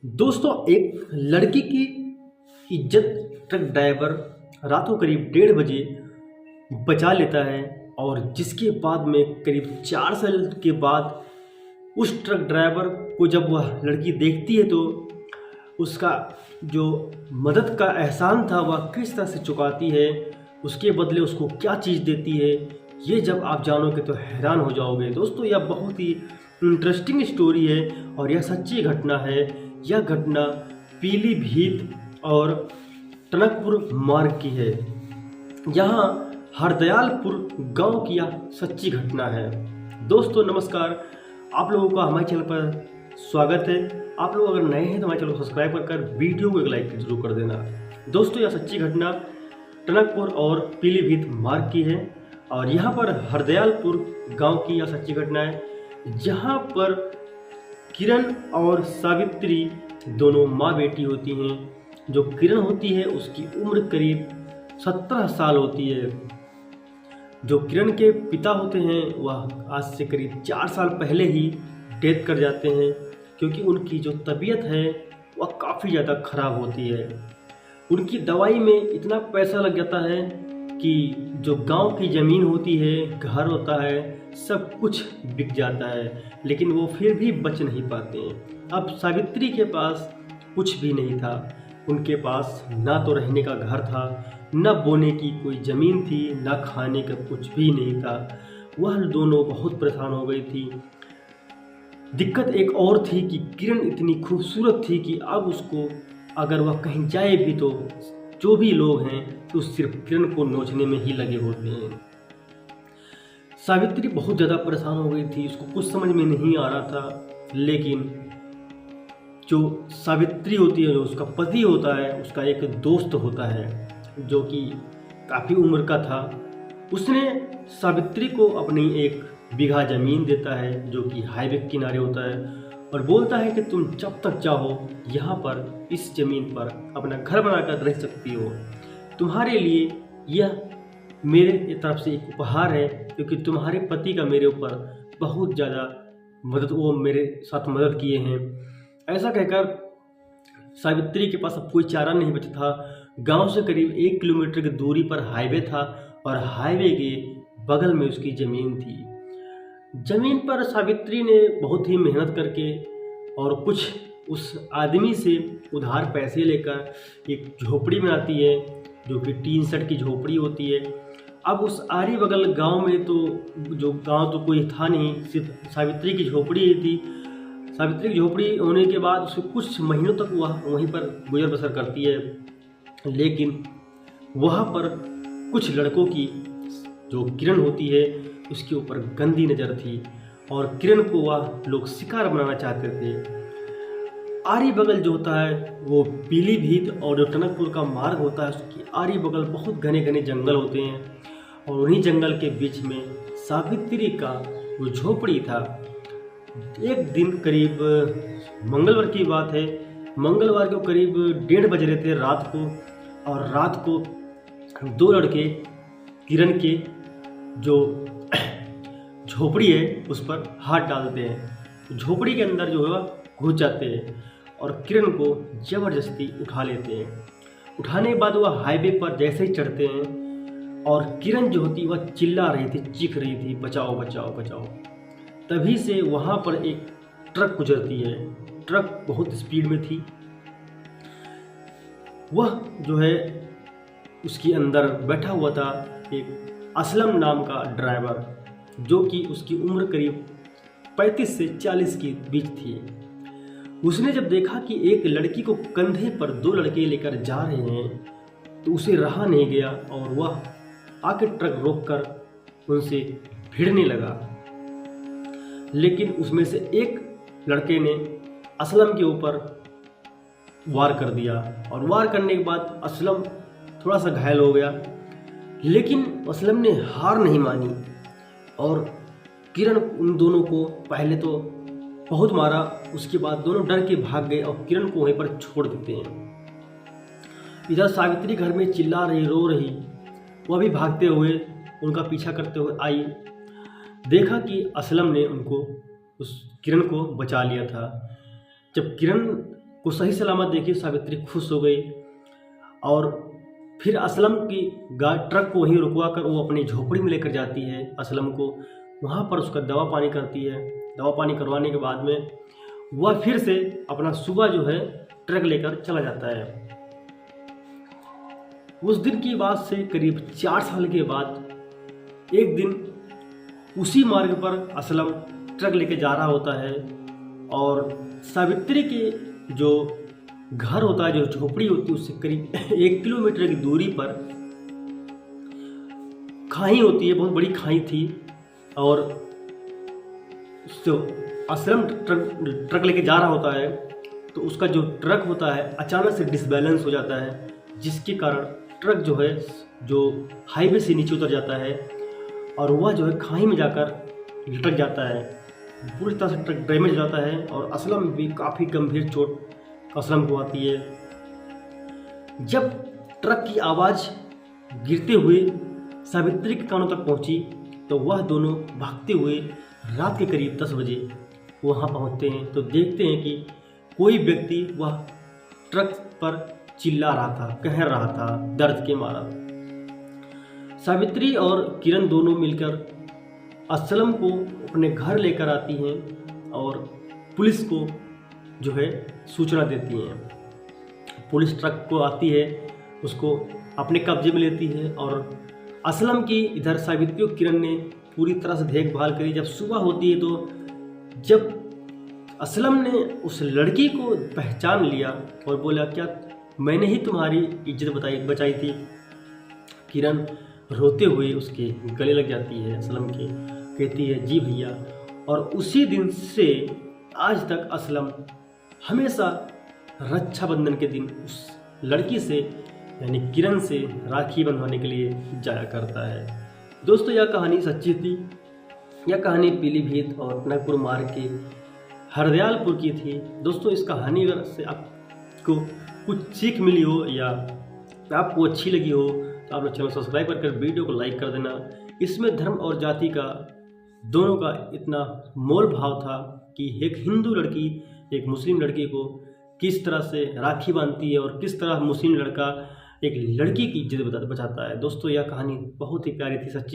दोस्तों, एक लड़की की इज्जत ट्रक ड्राइवर रातों करीब 1:30 बजे बचा लेता है। और जिसके बाद में करीब 4 साल के बाद उस ट्रक ड्राइवर को जब वह लड़की देखती है तो उसका जो मदद का एहसान था वह किस तरह से चुकाती है, उसके बदले उसको क्या चीज़ देती है, ये जब आप जानोगे तो हैरान हो जाओगे। दोस्तों, यह बहुत ही इंटरेस्टिंग स्टोरी है और यह सच्ची घटना है। यह घटना पीलीभीत और टनकपुर मार्ग की है। यहाँ हरदयालपुर गांव की यह सच्ची घटना है। दोस्तों नमस्कार, आप लोगों का हमारे चैनल पर स्वागत है। आप लोग अगर नए हैं तो हमारे चैनल को सब्सक्राइब कर वीडियो को एक लाइक जरूर कर देना। दोस्तों, यह सच्ची घटना टनकपुर और पीलीभीत मार्ग की है और यहाँ पर हरदयालपुर गांव की यह सच्ची घटना है, जहाँ पर किरण और सावित्री दोनों माँ बेटी होती हैं। जो किरण होती है उसकी उम्र करीब 17 साल होती है। जो किरण के पिता होते हैं वह आज से करीब 4 साल पहले ही डेथ कर जाते हैं, क्योंकि उनकी जो तबीयत है वह काफ़ी ज़्यादा ख़राब होती है। उनकी दवाई में इतना पैसा लग जाता है कि जो गांव की ज़मीन होती है, घर होता है, सब कुछ बिक जाता है, लेकिन वो फिर भी बच नहीं पाते हैं। अब सावित्री के पास कुछ भी नहीं था। उनके पास ना तो रहने का घर था, न बोने की कोई ज़मीन थी, ना खाने का कुछ भी नहीं था। वह दोनों बहुत परेशान हो गई थी। दिक्कत एक और थी कि किरण इतनी खूबसूरत थी कि अब उसको अगर वह कहीं जाए भी तो जो भी लोग हैं तो सिर्फ किरण को नोचने में ही लगे होते हैं। सावित्री बहुत ज़्यादा परेशान हो गई थी, उसको कुछ समझ में नहीं आ रहा था। लेकिन जो सावित्री होती है, जो उसका पति होता है, उसका एक दोस्त होता है जो कि काफ़ी उम्र का था। उसने सावित्री को अपनी 1 बीघा ज़मीन देता है जो कि हाईवे के किनारे होता है और बोलता है कि तुम जब तक चाहो यहाँ पर इस ज़मीन पर अपना घर बनाकर रह सकती हो। तुम्हारे लिए यह मेरे तरफ से एक उपहार है, क्योंकि तुम्हारे पति का मेरे ऊपर बहुत ज़्यादा वो मेरे साथ मदद किए हैं। ऐसा कहकर सावित्री के पास अब कोई चारा नहीं बचा था। गांव से करीब 1 किलोमीटर की दूरी पर हाईवे था और हाईवे के बगल में उसकी ज़मीन थी। ज़मीन पर सावित्री ने बहुत ही मेहनत करके और कुछ उस आदमी से उधार पैसे लेकर एक झोपड़ी बनाती है, जो कि टीन शेड की झोपड़ी होती है। अब उस आरी बगल गांव में तो जो गांव तो कोई था नहीं, सिर्फ सावित्री की झोपड़ी ही थी। सावित्री की झोपड़ी होने के बाद उसके कुछ महीनों तक वह वहीं पर गुजर बसर करती है। लेकिन वहाँ पर कुछ लड़कों की जो किरण होती है उसके ऊपर गंदी नज़र थी और किरण को वह लोग शिकार बनाना चाहते थे। आरी बगल जो होता है वो पीलीभीत और जो टनकपुर का मार्ग होता है उसकी आरी बगल बहुत घने घने जंगल होते हैं और उन्हीं जंगल के बीच में सावित्री का वो झोपड़ी था। एक दिन करीब मंगलवार की बात है, मंगलवार को करीब 1:30 बज रहे थे रात को, और रात को 2 लड़के किरण के जो झोपड़ी है उस पर हाथ डालते हैं। झोपड़ी के अंदर जो है घुस जाते हैं और किरण को ज़बरदस्ती उठा लेते हैं। उठाने के बाद वह हाईवे पर जैसे ही चढ़ते हैं और किरण जो होती वह चिल्ला रही थी, चीख रही थी, बचाओ बचाओ बचाओ। तभी से वहाँ पर एक ट्रक गुजरती है। ट्रक बहुत स्पीड में थी। वह जो है उसके अंदर बैठा हुआ था एक असलम नाम का ड्राइवर, जो कि उसकी उम्र करीब 35 से 40 के बीच थी। उसने जब देखा कि एक लड़की को कंधे पर 2 लड़के लेकर जा रहे हैं तो उसे रहा नहीं गया और वह आके ट्रक रोककर उनसे भिड़ने लगा। लेकिन उसमें से एक लड़के ने असलम के ऊपर वार कर दिया और वार करने के बाद असलम थोड़ा सा घायल हो गया। लेकिन असलम ने हार नहीं मानी और किरण उन दोनों को पहले तो बहुत मारा, उसके बाद दोनों डर के भाग गए और किरण को वहीं पर छोड़ देते हैं। इधर सावित्री घर में चिल्ला रही, रो रही, वह भी भागते हुए उनका पीछा करते हुए आई। देखा कि असलम ने उनको उस किरण को बचा लिया था। जब किरण को सही सलामत देखी सावित्री खुश हो गई और फिर असलम की ट्रक को वहीं रुकवा कर वो अपनी झोपड़ी में लेकर जाती है असलम को। वहाँ पर उसका दवा पानी करती है। दवा पानी करवाने के बाद में वह फिर से अपना सुबह जो है ट्रक लेकर चला जाता है। उस दिन की बात से करीब 4 साल के बाद एक दिन उसी मार्ग पर असलम ट्रक लेके जा रहा होता है और सावित्री के जो घर होता है, जो झोपड़ी होती है, उससे करीब 1 किलोमीटर की दूरी पर खाई होती है, बहुत बड़ी खाई थी। और जो असलम ट्रक लेके जा रहा होता है तो उसका जो ट्रक होता है अचानक से डिसबैलेंस हो जाता है, जिसके कारण ट्रक जो है जो हाईवे से नीचे उतर जाता है और वह जो है खाई में जाकर लटक जाता है। पूरी तरह से ट्रक डैमेज हो जाता है और असलम भी काफ़ी गंभीर चोट असलम को आती है। जब ट्रक की आवाज़ गिरते हुए सावित्री के कानों तक पहुंची तो वह दोनों भागते हुए रात के करीब 10 बजे वहां पहुंचते हैं तो देखते हैं कि कोई व्यक्ति वह ट्रक पर चिल्ला रहा था, कह रहा था दर्द के मारा। सावित्री और किरण दोनों मिलकर असलम को अपने घर लेकर आती हैं और पुलिस को जो है सूचना देती हैं। पुलिस ट्रक को आती है, उसको अपने कब्जे में लेती है और असलम की इधर सावित्री और किरण ने पूरी तरह से देखभाल करी। जब सुबह होती है तो जब असलम ने उस लड़की को पहचान लिया और बोला, क्या मैंने ही तुम्हारी इज्जत बचाई थी। किरण रोते हुए उसके गले लग जाती है असलम के, कहती है जी भैया। और उसी दिन से आज तक असलम हमेशा रक्षाबंधन के दिन उस लड़की से यानी किरण से राखी बंधवाने के लिए जाया करता है। दोस्तों यह कहानी सच्ची थी। यह कहानी पीलीभीत और नागपुर मार्ग के हरदयालपुर की थी। दोस्तों इस कहानी से आपको कुछ सीख मिली हो या आपको अच्छी लगी हो तो आप लोग चैनल सब्सक्राइब करके वीडियो को लाइक कर देना। इसमें धर्म और जाति का दोनों का इतना मोल भाव था कि एक हिंदू लड़की एक मुस्लिम लड़की को किस तरह से राखी बांधती है और किस तरह मुस्लिम लड़का एक लड़की की इज्जत बचाता है। दोस्तों यह कहानी बहुत ही प्यारी थी, सच्ची